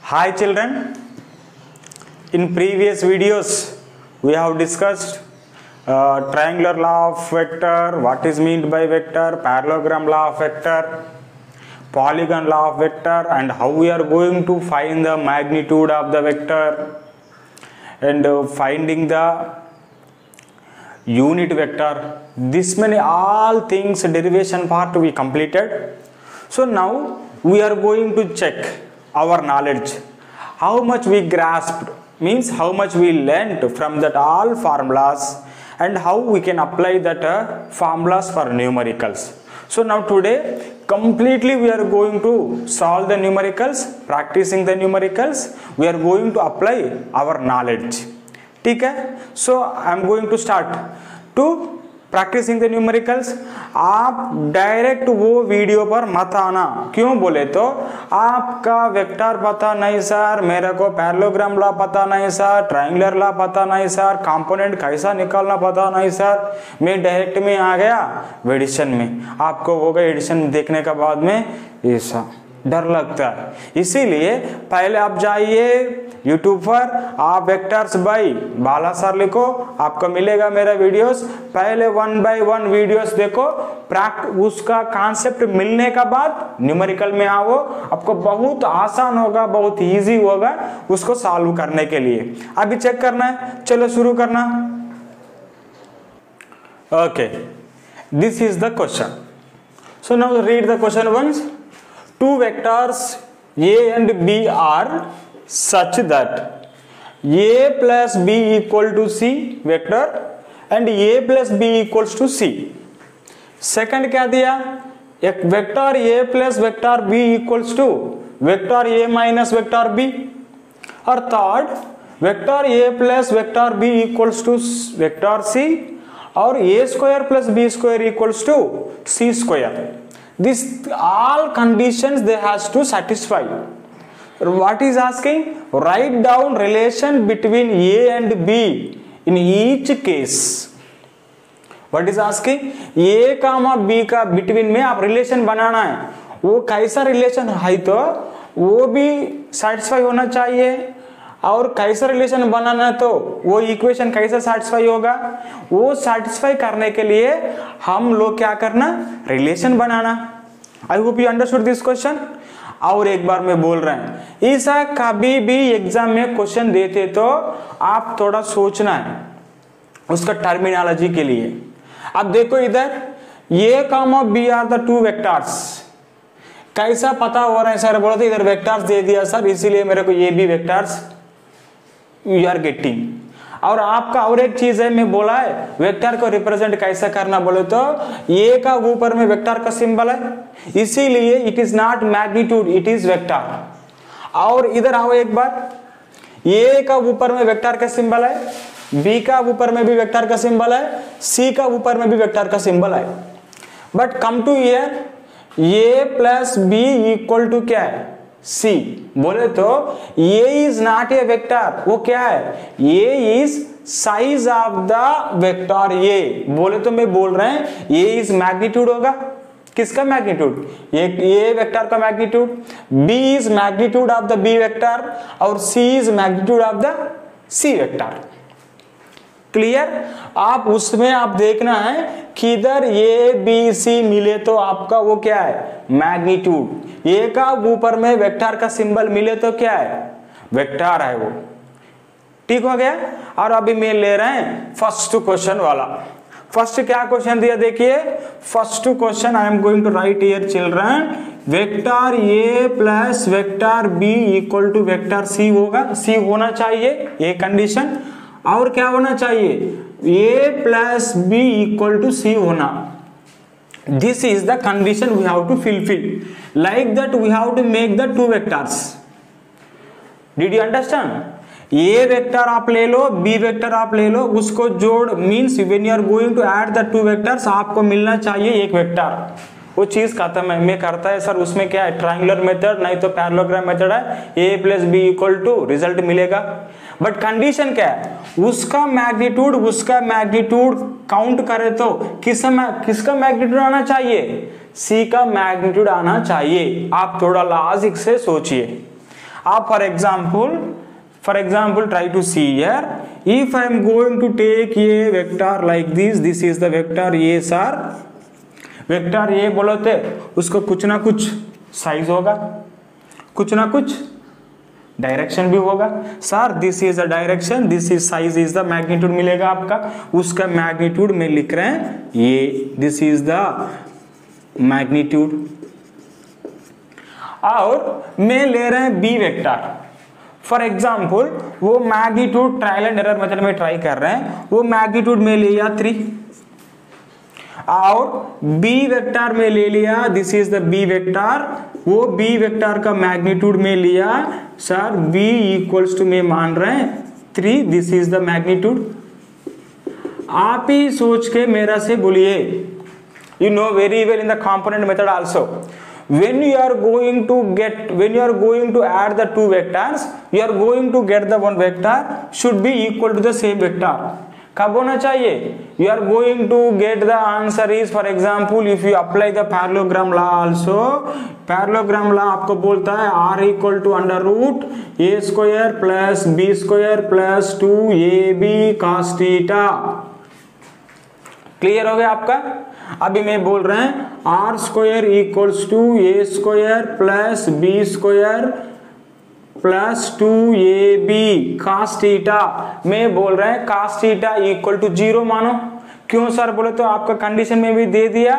Hi children, in previous videos we have discussed triangular law of vector, what is meant by vector, parallelogram law of vector, polygon law of vector, and how we are going to find the magnitude of the vector and finding the unit vector. This many all things derivation part we completed. So now we are going to check our knowledge, how much we grasped, means how much we learnt from that all formulas and how we can apply that formulas for numericals. So now today completely we are going to solve the numericals, practicing the numericals, we are going to apply our knowledge. Okay? So I am going to start to practising the numericals. आप direct वो video पर मत आना. क्यों बोले तो आपका vector पता नहीं सर, मेरे को पैरेललोग्राम लॉ पता नहीं सर, ट्रायंगुलर लॉ पता नहीं सर, कंपोनेंट कैसा निकालना पता नहीं सर, मैं डायरेक्ट में आ गया एडिशन में. आपको होगा एडिशन देखने के बाद में ऐसा डर लगता है. इसीलिए पहले आप जाइए YouTube पर, आप वेक्टर्स बाय बाला सर लिखो, आपको मिलेगा मेरा वीडियोस. पहले 1 by 1 वीडियोस देखो, उसका कॉन्सेप्ट मिलने का बाद न्यूमेरिकल में आओ. आपको बहुत आसान होगा, बहुत इजी होगा उसको सॉल्व करने के लिए. अभी चेक करना है, चलो शुरू करना. Okay, this is the question. So now read the question once. Two vectors A and B are such that A plus B equal to C vector and A plus B equals to C. Second क्या दिया? एक vector A plus vector B equals to vector A minus vector B. और third vector A plus vector B equals to vector C और A square plus B square equals to C square. This all conditions they has to satisfy. What is asking? Write down relation between A and B in each case. What is asking? A comma B का between में आप relation बनाना है. वो कैसा relation है तो वो भी satisfy होना चाहिए, और कैसा रिलेशन बनाना है तो वो इक्वेशन कैसा satisfy होगा. वो satisfy करने के लिए हम लोग क्या करना, relation banana. I hope you understood this question. और एक बार मैं बोल रहे हैं, ऐसा कभी भी एग्जाम में क्वेश्चन देते तो आप थोड़ा सोचना है उसका टर्मिनोलॉजी के लिए. अब देखो इधर a comma b are the two vectors. कैसा पता हो रहा है सर? बोला तो इधर वेक्टर्स दे दिया सर, इसीलिए मेरे को ये भी वेक्टर्स यू आर गेटिंग. और आपका और एक चीज है, मैं बोला है वेक्टर को रिप्रेजेंट कैसा करना. बोले तो ए का ऊपर में वेक्टर का सिंबल है, इसीलिए it is not magnitude, it is vector. और इधर आओ एक बार, ए का ऊपर में वेक्टर का सिंबल है, बी का ऊपर में भी वेक्टर का सिंबल है, सी का ऊपर में भी वेक्टर का सिंबल है. But come to here, A plus B equal to क्या है, C. बोले तो A is not a vector. वो क्या है? A is size of the vector A. बोले तो मैं बोल रहे हैं A is मैग्नीट्यूड होगा. किसका मैग्नीट्यूड? A वेक्टर का magnitude. B is magnitude of the B vector और C is magnitude of the C vector. Clear? आप उसमें आप देखना है कि इधर ए बी सी मिले तो आपका वो क्या है, मैग्नीट्यूड. ए का ऊपर में वेक्टर का सिंबल मिले तो क्या है, वेक्टर है वो. ठीक हो गया. और अभी मैं ले रहे हैं फर्स्ट क्वेश्चन वाला. फर्स्ट क्या क्वेश्चन दिया देखिए. First question I am going to write here children. Vector A plus vector B equal to vector C होगा. सी होना चाहिए, ये कंडीशन. और क्या होना चाहिए, a plus B equal to c होना. This is the condition we have to fulfil. Like that we have to make the two vectors. Did you understand? A vector आप ले लो, बी वेक्टर आप ले लो, उसको जोड़, means when you are going to add the two vectors आपको मिलना चाहिए एक वेक्टर. वो चीज खत्म है. मैं करता है सर उसमें क्या है, ट्रायंगुलर मेथड नहीं तो पैरेललोग्राम मेथड है, a plus B equal to result मिलेगा. बट कंडीशन क्या है, उसका मैग्नीट्यूड काउंट करे तो किसका मैग्नीट्यूड आना चाहिए, सी का मैग्नीट्यूड आना चाहिए. आप थोड़ा लॉजिक से सोचिए. आप for example try to see here, if I am going to take a vector like this is the vector A sir, vector ये बोलते उसको कुछ ना कुछ साइज होगा, कुछ ना कुछ डायरेक्शन भी होगा। Sir this is the direction, this is size is the magnitude मिलेगा आपका, उसका मैग्नीट्यूड में लिख रहे हैं ये, दिस इज द मैग्नीट्यूड। और मैं ले रहे हैं बी वेक्टर, फॉर एग्जाम्पल वो magnitude trial and error method में ट्राई कर रहे हैं, वो मैग्नीट्यूड में ले लिया 3 और बी वेक्टर में ले लिया, this is the B vector, वो बी वेक्टर का मैग्नीट्यूड में लिया सर बी इक्वल्स टू में मान रहे हैं 3, दिस इज द मैग्नीट्यूड। आप ही सोच के मेरा से बोलिए, you know very well in the component method also, when you are going to add the two vectors, you are going to get the one vector should be equal to the same vector। कब होना चाहिए? You are going to get the answer is, for example if you apply the parallelogram law also, parallelogram law आपको बोलता है r equal to under root a square plus b square plus 2ab cos theta। Clear हो गया आपका? अभी मैं बोल रहे हैं R square equals to A square plus B square plus 2ab cos theta, मैं बोल रहे हैं cos थीटा इक्वल टू 0 मानो। क्यों सर बोले तो आपका कंडीशन में भी दे दिया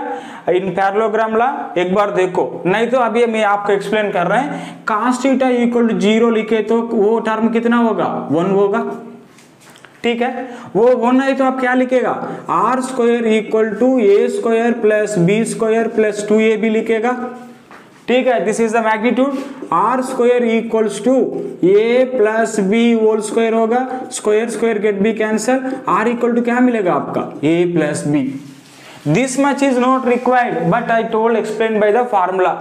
इन पैरेललोग्राम ला, एक बार देखो, नहीं तो अभी मैं आपको एक्सप्लेन कर रहे हैं। cos थीटा इक्वल टू 0 लिखे तो वो टर्म कितना होगा? 1 होगा, ठीक है। वो होना है तो आप क्या लिखेगा? R square equal to A square plus B square plus 2ab लिखेगा, ठीक है। This is the magnitude. R square equals to A plus b whole square होगा, square square get be cancel, r equal to क्या मिलेगा आपका? A plus b. This much is not required but I told explain by the formula.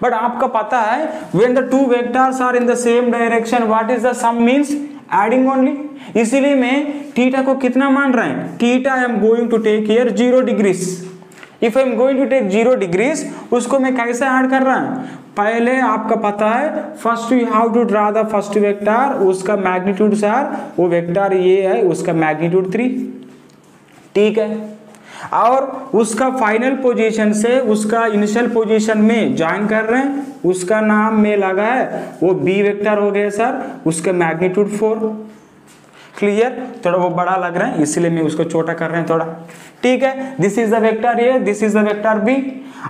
But आपका पता है when the two vectors are in the same direction what is the sum means? Adding only. इसीलिए मैं theta को कितना मान रहे हैं? Theta I am going to take here 0 degrees. If I am going to take 0 degrees, उसको मैं कैसे ऐड कर रहा हूं? पहले आपका पता है first you have to draw the first vector, उसका मैग्नीट्यूड सर वो वेक्टर ये है, उसका मैग्नीट्यूड 3, ठीक है। और उसका फाइनल पोजीशन से उसका इनिशियल पोजीशन में ज्वाइन कर रहे हैं, उसका नाम में लगा है वो बी वेक्टर हो गया सर, उसका मैग्नीट्यूड 4। क्लियर? थोड़ा वो बड़ा लग रहा है इसलिए मैं उसको छोटा कर रहे हैं थोड़ा, ठीक है। This is the vector A, this is the vector B.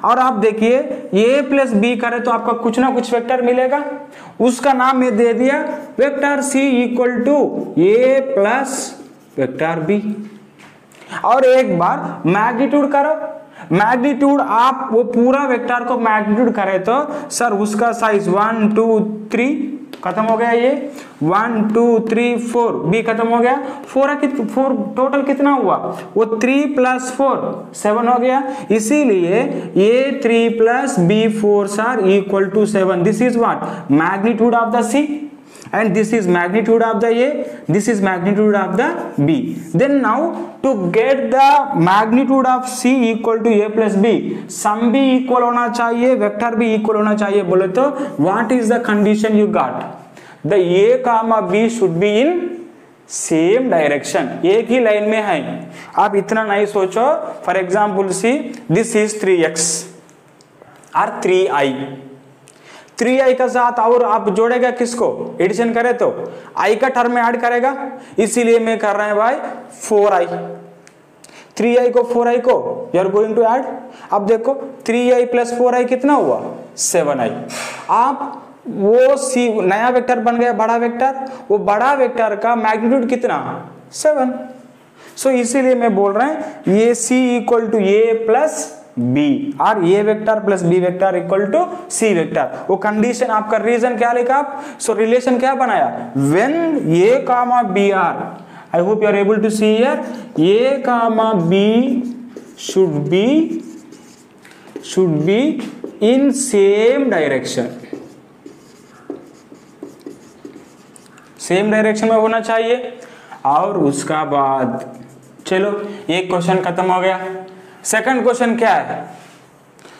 और आप देखिए ए प्लस बी करे तो आपका कुछ ना कुछ वेक्टर मिलेगा, उसका नाम मैं दे दिया vector C equal to A plus vector B. और एक बार मैग्नीट्यूड करो, मैग्नीट्यूड आप वो पूरा वेक्टर को मैग्नीट्यूड करे तो सर उसका साइज 1 2 3 खत्म हो गया, ये 1 2 3 4 बी खत्म हो गया, 4 टोटल कितना हुआ? वो 3 प्लस 4 7 हो गया। इसीलिए ये 3 plus B 4 sir equal to 7। This is what? Magnitude of the C and this is magnitude of the A, this is magnitude of the B. Then now to get the magnitude of C equal to A plus B, sum भी equal होना चाहिए, vector भी equal होना चाहिए बोले तो what is the condition you got? The A comma B should be in same direction, एक ही line में है। आप इतना नहीं सोचो, for example see this is 3x और 3i, 3i का साथ और आप जोड़ेगा किसको? एडिशन करे तो i का टर्म में ऐड करेगा, इसीलिए मैं कर रहे हैं भाई 4i। 3i को 4i को you are going to add. अब देखो 3i प्लस 4i कितना हुआ? 7i। आप वो सी नया वेक्टर बन गया बड़ा वेक्टर, वो बड़ा वेक्टर का मैग्नीट्यूड कितना? 7। सो इसीलिए मैं बोल रहे हैं ये c equal to A plus b और a vector plus b vector equal to c vector. वो कंडीशन आपका रीजन क्या लिखा आप? सो रिलेशन क्या बनाया? When a comma b are, I hope you are able to see here, a comma b should be in same direction, same direction में होना चाहिए। और उसका बाद चलो एक क्वेश्चन खत्म हो गया। सेकंड क्वेश्चन क्या है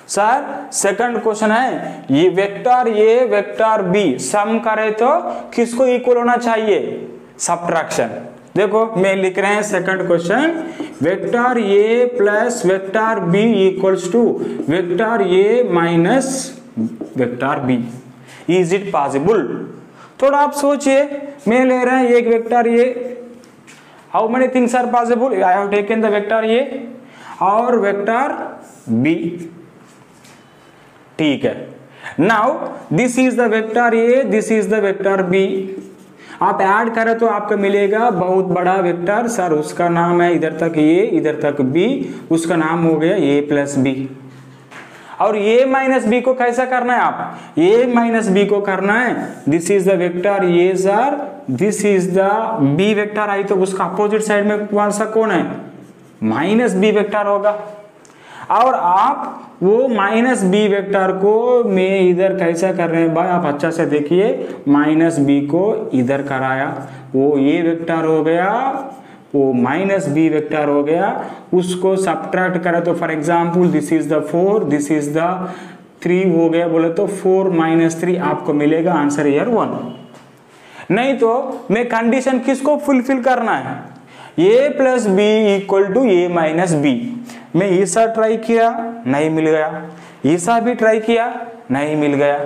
सर? सेकंड क्वेश्चन है ये vector A vector B sum करे तो किसको इक्वल होना चाहिए? सब्ट्रैक्शन। देखो मैं लिख रहे हैं second question, vector A plus vector B equals to vector A minus vector B. Is it possible? थोड़ा आप सोचिए, मैं ले रहे हैं एक vector A, how many things are possible? I have taken the vector A और वेक्टर बी, ठीक है। Now this is the vector A, this is the vector B. आप ऐड करें तो आपको मिलेगा बहुत बड़ा वेक्टर, सर उसका नाम है इधर तक ए इधर तक बी, उसका नाम हो गया ए प्लस बी। और ए माइनस बी को कैसा करना है? आप ए माइनस बी को करना है, this is the vector a sir, this is the B vector आई तो उसका अपोजिट साइड में कौन सा कौन है? माइनस बी वेक्टर होगा। और आप वो माइनस बी वेक्टर को मैं इधर कैसा कर रहे हैं भाई, आप अच्छा से देखिए, माइनस बी को इधर कराया, वो ए वेक्टर हो गया, वो माइनस बी वेक्टर हो गया, उसको सब्ट्रैक्ट करा तो for example this is the 4, this is the 3 हो गया, बोले तो 4 माइनस 3 आपको मिलेगा आंसर ईयर 1। नहीं तो मैं कंडीशन किसको फुलफिल करना है? A plus B equal to a minus b. मैं ऐसा ट्राई किया नहीं मिल गया, ऐसा भी ट्राई किया नहीं मिल गया।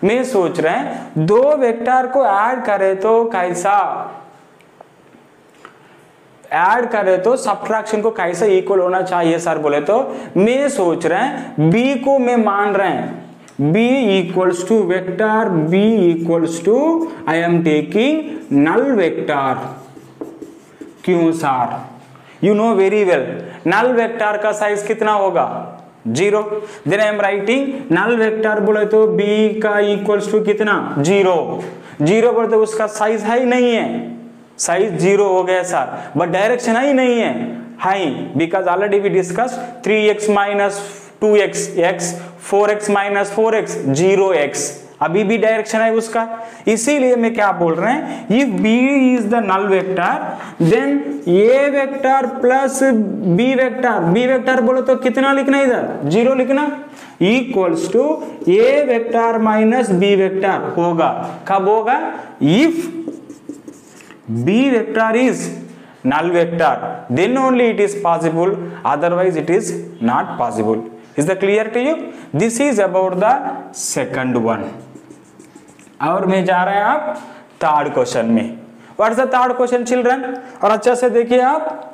मैं सोच रहे हैं दो वेक्टर को ऐड करें तो कैसा ऐड करें तो सब्ट्रैक्शन को कैसा इक्वल होना चाहिए सर? बोले तो मैं सोच रहे हैं बी को मैं मान रहे हैं b equals to vector b equals to I am taking null vector. क्यों sir? You know very well null vector का साइज कितना होगा? 0। Then I am writing null vector बोले तो b का इक्वल्स टू कितना? 0 बोले तो उसका साइज है ही नहीं है, साइज 0 हो गया सर, बट डायरेक्शन है ही नहीं है, हाई because already we discuss 3x minus 2x x 4x minus 4x 0x, अभी भी डायरेक्शन है उसका। इसीलिए मैं क्या बोल रहे हैं, if b is the null vector then a vector plus b vector बोलो तो कितना लिखना इधर? 0 लिखना, equals to a vector minus b vector होगा। कब होगा? If b vector is null vector, then only it is possible, otherwise it is not possible. Is that clear to you? This is about the second one. और मैं जा रहे हैं आप third question में। What is the third question children? और अच्छा से देखिए आप,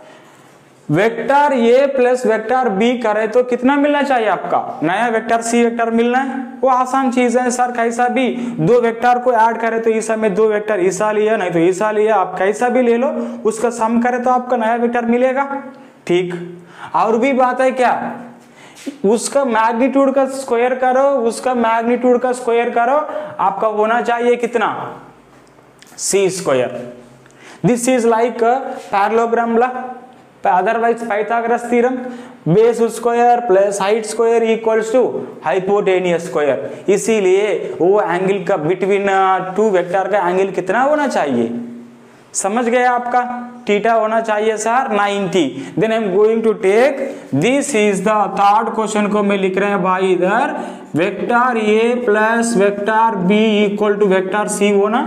वेक्टर ए प्लस वेक्टर बी करे तो कितना मिलना चाहिए आपका? नया वेक्टर सी वेक्टर मिलना है। वो आसान चीज है सर, कैसा भी दो वेक्टर को ऐड करे तो ईसा में दो वेक्टर ईसा लिया नहीं तो ईसा लिया, आप कैसा भी ले लो, उसका सम करे तो आपका नया वेक्टर मिलेगा, ठीक। और भी बात है क्या, उसका मैग्नीट्यूड का स्क्वायर करो, उसका मैग्नीट्यूड का स्क्वायर करो, आपका होना चाहिए कितना? C square. This is like parallelogram law, otherwise Pythagoras theorem, base square plus height square equals to hypotenuse square. इसीलिए वो एंगल का बिटवीन टू वेक्टर का एंगल कितना होना चाहिए? समझ गए आपका? थीटा होना चाहिए sir 90। Then I am going to take this is the third question को मैं लिख रहे हैं भाई इधर, vector A plus vector B equal to vector सी होना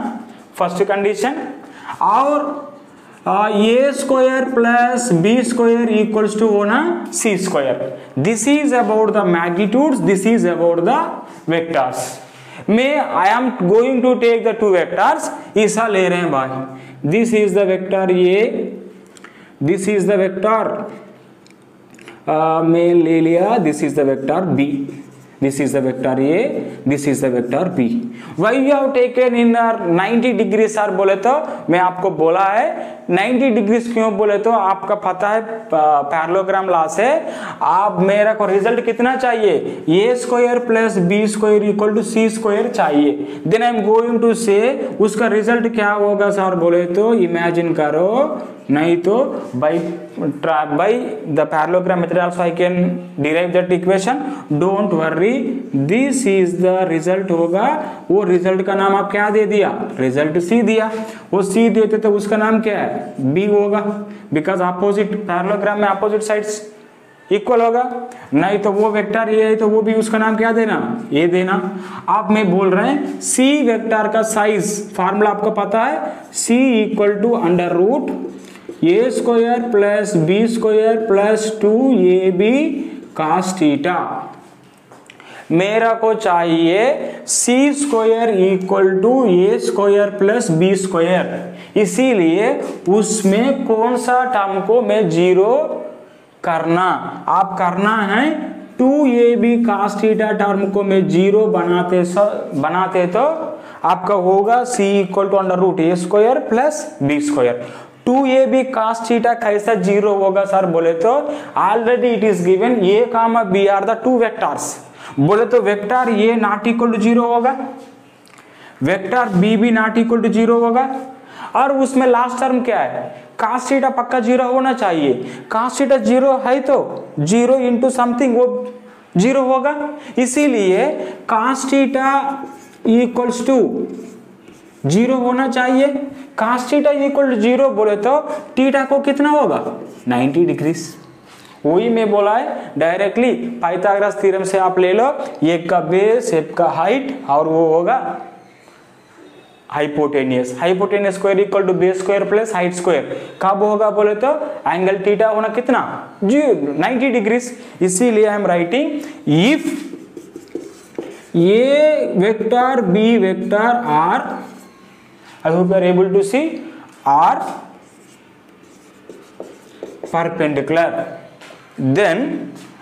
फर्स्ट कंडीशन, और a square plus B square equals to होना c square. This is about the magnitudes, this is about the vectors. मैं I am going to take the two vectors, ऐसा ले रहे हैं भाई, this is the vector A, this is the vector मैं ले लिया, this is the vector b, this is the vector A, this is the vector B. Why you have taken in 90 degree sir? बोले तो मैं आपको बोला है 90 degree क्यों बोले तो आपका पता है पैरेललोग्राम लॉ से आप मेरा को रिजल्ट कितना चाहिए? A square plus B square equal to c square चाहिए। Then I am going to से उसका रिजल्ट क्या होगा सर? बोले तो इमेजिन करो, नहीं तो by the parallelogram method also I can derive that equation, don't worry, this is the result होगा। वो रिजल्ट का नाम आप क्या दे दिया? रिजल्ट सी दिया। वो सी देते तो उसका नाम क्या है? बी होगा, बिकॉज अपोजिट पैरेललोग्राम में अपोजिट साइड्स इक्वल होगा, नहीं तो वो वेक्टर ए है तो वो भी उसका नाम क्या देना, ए देना। आप में बोल रहे हैं सी वेक्टर का साइज, फार्मूला आपको पता है, c equal to under root A square plus B square plus 2ab cos theta. मेरा को चाहिए c square equal to A square plus B square, इसीलिए उसमें कौन सा टर्म को मैं जीरो करना, आप करना है 2ab cos थीटा टर्म को मैं जीरो बनाते तो आपका होगा c equal to under root A square plus B square. 2ab cos theta कैसा जीरो होगा सर बोले तो already it is given a comma b are the two vectors, बोले तो vector a not equal to zero होगा, vector b भी not equal to zero होगा, और उसमें लास्ट टर्म क्या है, cos थीटा पक्का जीरो होना चाहिए, cos थीटा जीरो है तो जीरो इंटू समथिंग वो जीरो होगा, इसीलिए cos theta equals to zero होना चाहिए। cos theta equal to zero बोले तो थीटा को कितना होगा 90 डिग्री। वही मैं बोला है डायरेक्टली पाइथागोरस थ्योरम से आप ले लो, एक का बेस एक का हाइट और वो होगा hypotenuse, hypotenuse square equal to base square plus height square, कब होगा बोले तो एंगल थीटा होना कितना 90 डिग्री। इसीलिए I am writing if A vector B vector are, I hope you are able to see, are perpendicular, then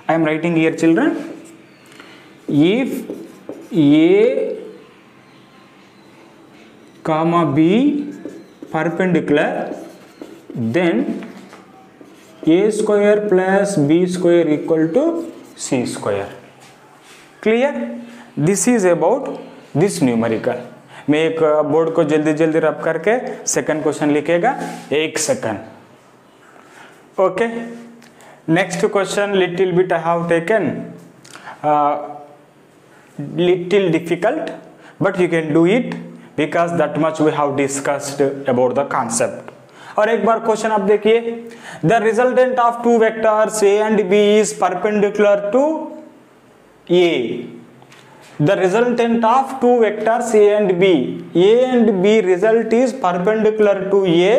I am writing here children, if A comma B perpendicular, then A square plus B square equal to C square. Clear? This is about this numerical. मैं एक board को जल्दी जल्दी रब करके second question लिखेगा, एक second. Okay, next question little bit I have taken little difficult, but you can do it because that much we have discussed about the concept. और एक बार क्वेश्चन आप देखिए, the resultant of two vectors A and B is perpendicular to A. The resultant of two vectors A and B result is perpendicular to A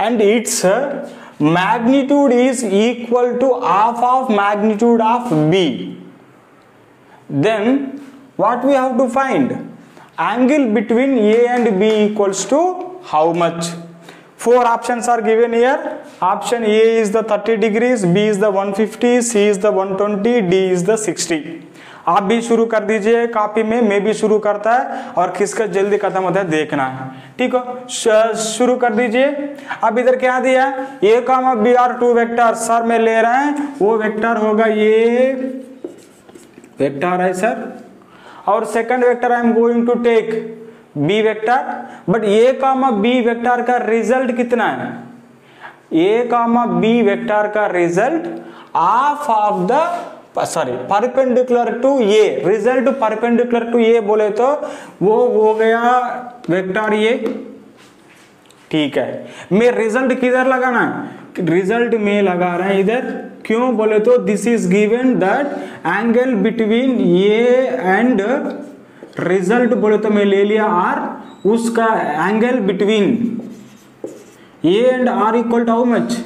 and its magnitude is equal to half of magnitude of B. Then what we have to find? Angle between A and B equals to how much? Four options are given here. Option A is the 30 degrees, B is the 150, C is the 120, D is the 60. आप भी शुरू कर दीजिए copy में, मैं भी शुरू करता है और किसका जल्दी खत्म होता है देखना है, ठीक हो, शुरू कर दीजिए। अब इधर क्या दिया, a comma b are two vector, sir में ले रहे हैं वो वेक्टर होगा ये वेक्टर है सर, और second vector I am going to take b vector, but a comma b vector का रिजल्ट कितना है, ए कामा बी वेक्टर का result half of the perpendicular to a, result perpendicular to a बोले तो वो हो गया वेक्टर ए, ठीक है। मैं रिजल्ट किधर लगाना है, रिजल्ट में लगा रहे हैं इधर, क्यों बोले तो this is given that angle between A and result बोले तो मैं ले लिया आर, उसका angle between A and R equal to how much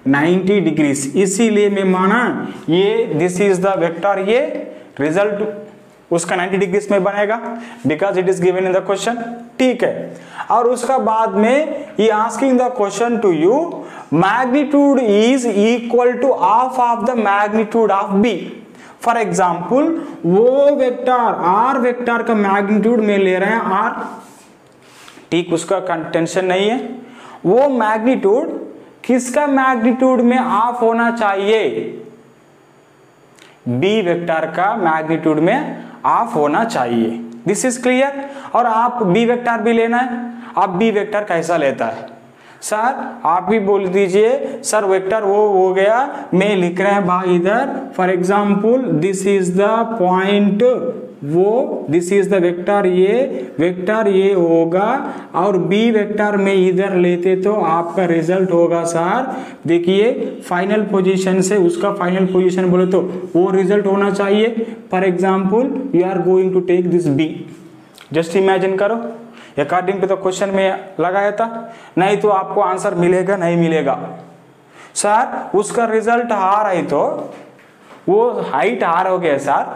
90 degrees, इसीलिए मैं माना ये दिस इज द वेक्टर, ये रिजल्ट उसका 90 डिग्रीज में बनेगा because it is given in the question, ठीक है। और उसका बाद में ये asking the question to you magnitude is equal to half of the magnitude of B. For example वो वेक्टर आर वेक्टर का मैग्नीट्यूड में ले रहे हैं आर, ठीक, उसका टेंशन नहीं है, वो मैग्नीट्यूड किसका मैग्नीट्यूड में हाफ होना चाहिए, बी वेक्टर का मैग्नीट्यूड में हाफ होना चाहिए, दिस इज क्लियर। और आप बी वेक्टर भी लेना है, आप बी वेक्टर कैसा लेता है सर, आप भी बोल दीजिए सर वेक्टर वो हो गया, मैं लिख रहे हैं भाई इधर for example this is the point वो this is the vector a होगा और बी वेक्टर में इधर लेते तो आपका रिजल्ट होगा सर, देखिए फाइनल पोजीशन से उसका फाइनल पोजीशन बोले तो वो रिजल्ट होना चाहिए। For example you are going to take this B, just imagine करो अकॉर्डिंग टू द क्वेश्चन में लगाया था, नहीं तो आपको आंसर मिलेगा नहीं मिलेगा सर। उसका रिजल्ट हार है तो वो हाइट हार हो गया सर,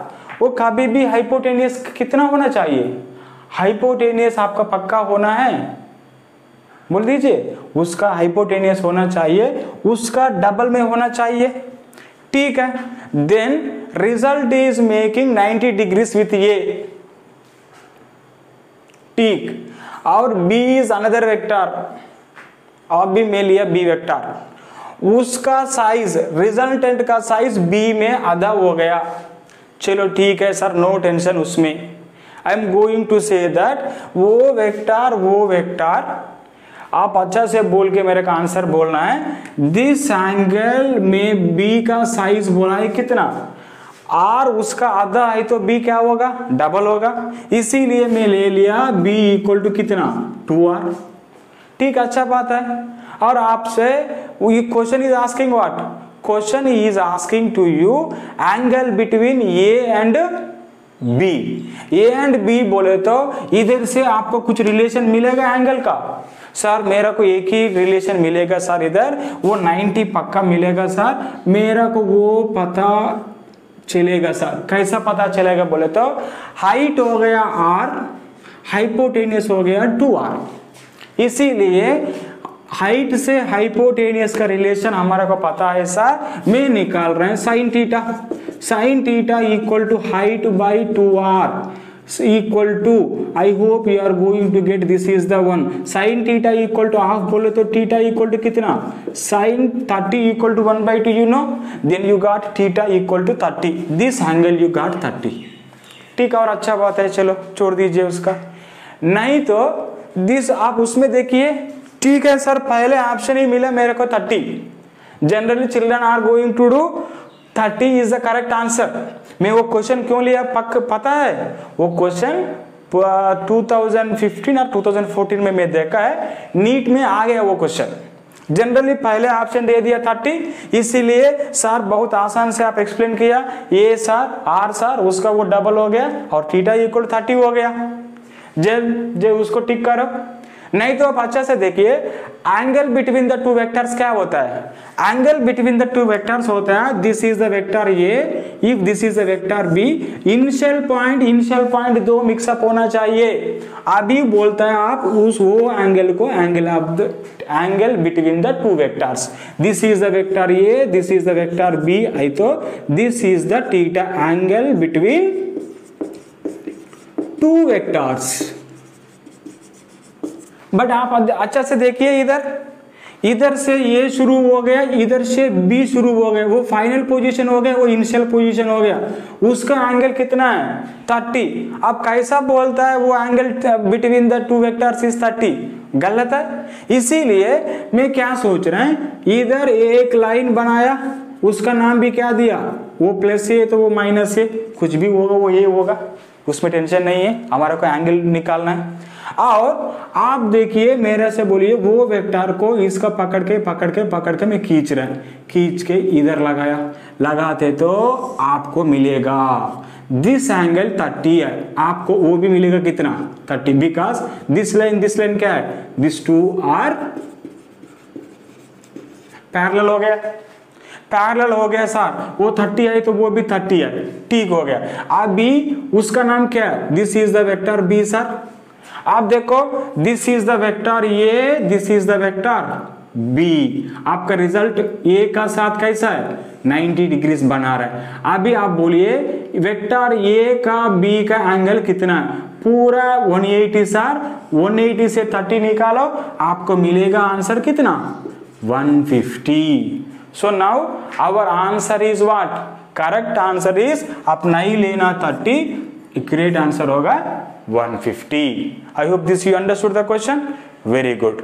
वो कभी भी हाइपोटेनियस कितना होना चाहिए, हाइपोटेनियस आपका पक्का होना है, बोल दीजिए उसका हाइपोटेनियस होना चाहिए, उसका डबल में होना चाहिए, ठीक है। Then result is making 90 degrees with a, ठीक। और बी इज अनदर वेक्टर, और भी मैं लिया बी वेक्टर, उसका साइज रिजल्टेंट का साइज बी में आधा हो गया, चलो ठीक है सर, नो टेंशन उसमें। I am going to say that वो वेक्टर आप अच्छा से बोल के मेरे का आंसर बोलना है। दिस एंगल में बी का साइज बोला है कितना, आर उसका आधा है तो बी क्या होगा, डबल होगा, इसीलिए मैं ले लिया बी इक्वल टू कितना 2r, ठीक, अच्छा बात है। और आपसे question is asking what, question is asking to you angle between A and B, A and B बोले तो इधर से आपको कुछ रिलेशन मिलेगा एंगल का, सर मेरा को एक ही रिलेशन मिलेगा सर, इधर वो 90 पक्का मिलेगा सर, मेरा को वो पता चलेगा सर। कैसा पता चलेगा बोले तो हाइट हो गया r, हाइपोटेनियस हो गया 2r, इसीलिए हाइट से हाइपोटेनियस का रिलेशन हमारा को पता है सर, मैं निकाल रहे हैं sine theta equal to height by 2r equal to, I hope you are going to get, this is the one, sine theta equal to half बोले तो थीटा इक्वल टू कितना, sine 30 equal to 1/2, you know, then you got theta equal to 30, this angle you got 30, ठीक है। और अच्छा बात है, चलो छोड़ दीजिए उसका, नहीं तो दिस आप उसमें देखिए, ठीक है सर पहले ऑप्शन ही मिला मेरे को 30, generally children are going to do 30 is the correct answer. मैं वो क्वेश्चन क्यों लिया पता है, वो क्वेश्चन 2015 और 2014 में मैं देखा है, नीट में आ गया वो क्वेश्चन, जनरली पहले ऑप्शन दे दिया 30, इसीलिए सर बहुत आसान से आप एक्सप्लेन किया, ये सर आर सर उसका वो डबल हो गया और थीटा इक्वल 30 हो गया, जे उसको टिक करो। नहीं तो आप अच्छा से देखिए angle between the two vectors क्या होता है, angle between the two vectors होता है, this is the vector A, if this is the vector B, initial point दो मिक्सअप होना चाहिए, अभी बोलता है आप उस वो एंगल को angle of the angle between the two vectors, this is the vector A, this is the vector b, आई तो this is the theta angle between two vectors. But आप अच्छा से देखिए इधर से ये शुरू हो गया, इधर से बी शुरू हो गया, वो फाइनल पोजीशन हो गया, वो इनिशियल पोजीशन हो गया, उसका एंगल कितना है 30। अब कैसा बोलता है वो angle between the two vectors is 30, गलत है। इसीलिए मैं क्या सोच रहे हैं, इधर एक लाइन बनाया, उसका नाम भी क्या दिया, वो प्लस ए तो वो माइनस ए, कुछ भी होगा वो ये होगा, उसमें टेंशन नहीं है, हमारा को एंगल निकालना है। और आप देखिए मेरे से बोलिए वो वेक्टर को इसका पकड़ के मैं खींच रहा हूं, खींच के इधर लगाते तो आपको मिलेगा दिस एंगल 30 है, आपको वो भी मिलेगा कितना 30, बिकॉज दिस लाइन क्या है, दिस टू आर पैरेलल हो गया सर, वो 30 है तो वो भी 30 है, ठीक हो गया। अभी उसका नाम क्या है, this is the vector B sir, आप देखो this is the vector A, this is the vector B, आपका रिजल्ट ए का साथ कैसा है 90 डिग्रीज बना रहा है। अभी आप बोलिए वेक्टर ए का बी का एंगल कितना है, पूरा 180 सर, 180 से 30 निकालो, आपको मिलेगा आंसर कितना 150। So now our answer is what, correct answer is, आप नहीं लेना 30, करेक्ट आंसर होगा 150। I hope this you understood the question. Very good.